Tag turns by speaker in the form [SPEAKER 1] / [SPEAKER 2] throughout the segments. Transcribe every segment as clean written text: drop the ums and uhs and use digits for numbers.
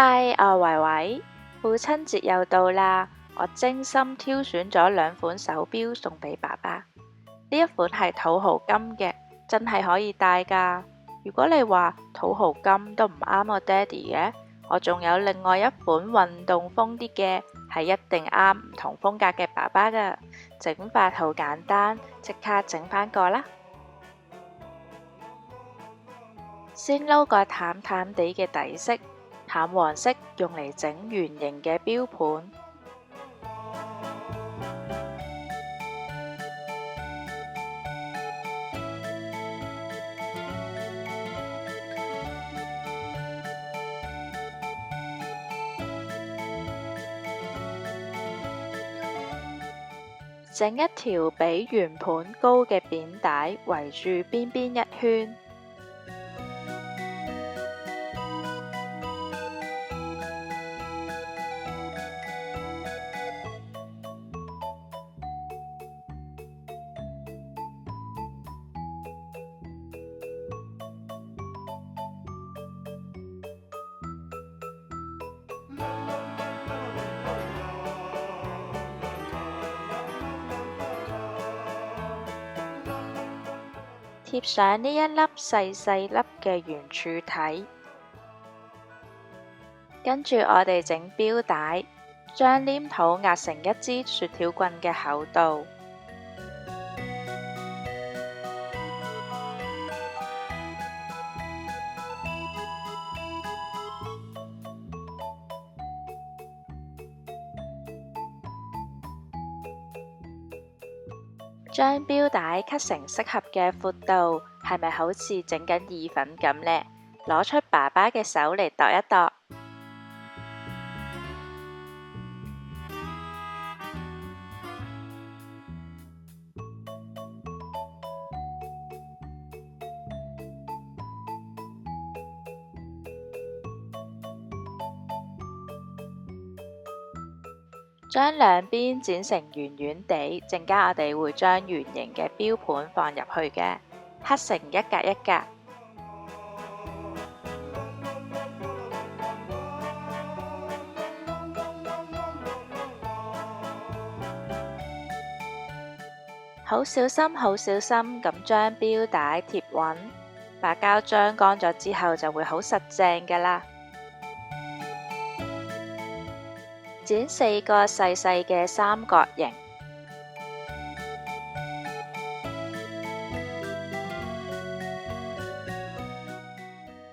[SPEAKER 1] 嗨，維維，父親節又到啦，我精心挑選咗2款手錶送俾爸爸。呢一款係土豪金嘅，真係可以戴㗎。如果你話土豪金都唔啱我爹哋嘅，我仲有另外一款運動風啲嘅，係一定啱唔同風格嘅爸爸㗎。整法好簡單，即刻整返個啦。先撈個淡淡地嘅底色，淡黃色用嚟整圓形嘅錶盤。整一條比圓盤高嘅扁帶，圍住邊邊一圈。貼上呢一粒細細粒嘅圓柱體，跟住我哋整錶帶，將黏土壓成一支雪條棍嘅厚度。將錶帶 cut 成適合嘅闊度，係咪好似整緊意粉咁呢？攞出爸爸嘅手嚟度一度。將兩邊剪成圓圓地，陣間我哋會將圓形嘅錶盤放入去嘅，刻成一格一格。好小心，好小心咁將錶帶貼穩，白膠漿乾咗之後就會好實淨㗎喇。剪4個細細嘅三角形，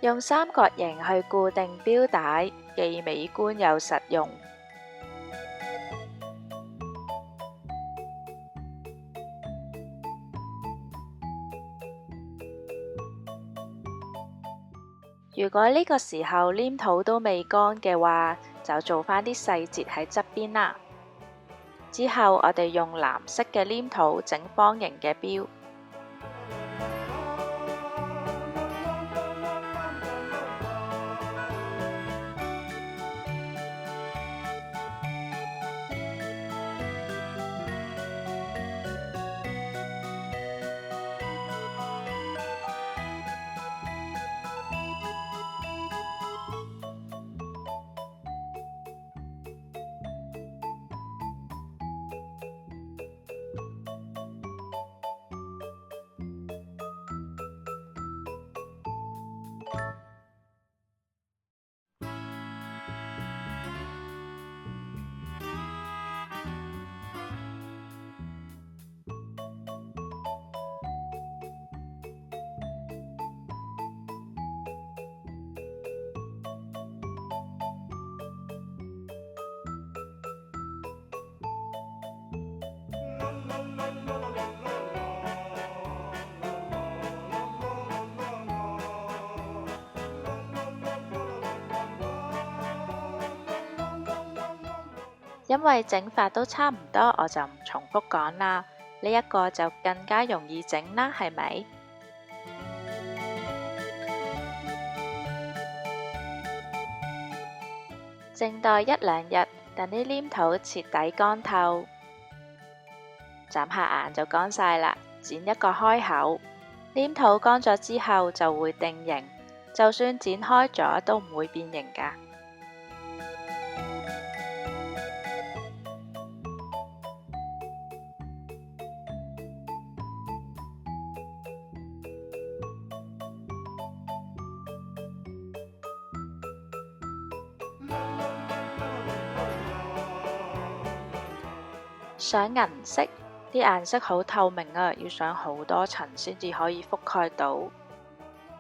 [SPEAKER 1] 用三角形去固定錶帶，既美觀又實用。如果呢個時候黏土都未乾嘅話，就做返啲細節喺側邊啦。之後我哋用藍色嘅黏土整方形嘅錶。因為整法都差唔多，我就唔重複講啦。呢一個就更加容易整啦，係咪？靜待1、2日，等啲黏土徹底乾透。眨下眼就乾晒啦，剪一個開口。黏土乾咗之後就會定型，就算剪開咗都唔會變形㗎。上銀色，啲顏色好透明啊，要上好多層先至可以覆蓋到，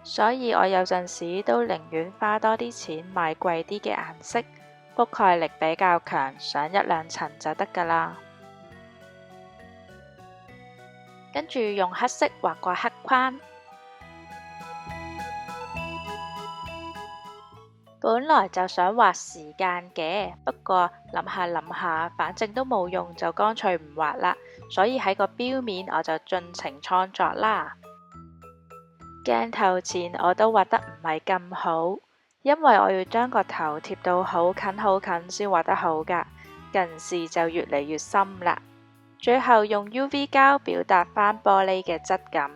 [SPEAKER 1] 所以我有陣時都寧願花多啲錢買貴啲嘅顏色，覆蓋力比較強，上一兩層就得㗎喇。跟住用黑色畫個黑框。本來就想畫時間嘅，不過諗下，反正都冇用，就乾脆唔畫啦。所以喺個錶面我就盡情創作啦。鏡頭前我都畫得唔係咁好，因為我要將個頭貼到好近先畫得好㗎，近視就越嚟越深啦。最後用 UV 膠表達返玻璃嘅質感。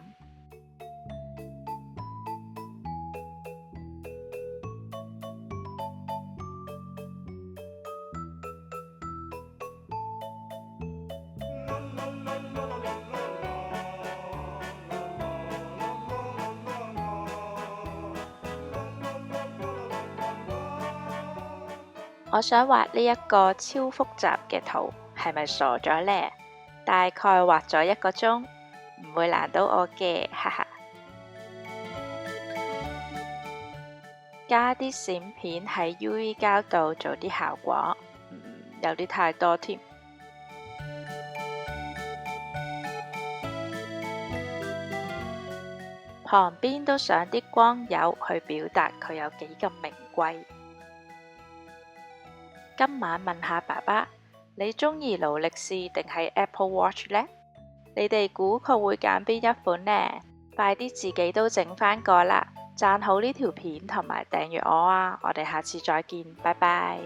[SPEAKER 1] 我想畫呢一個超複雜嘅圖，係咪傻咗呢？大概畫咗1個鐘，唔會難到我嘅，哈哈。加啲閃片喺 UV 膠度做啲效果，有啲太多添。旁邊都上啲光油去表達佢有幾咁名貴。今晚問下爸爸，你鍾意勞力士定係 Apple Watch 呢？你哋估佢會揀邊一款呢？快啲自己都整返個啦！讚好呢條片同埋訂閱我啊！我哋下次再見，拜拜。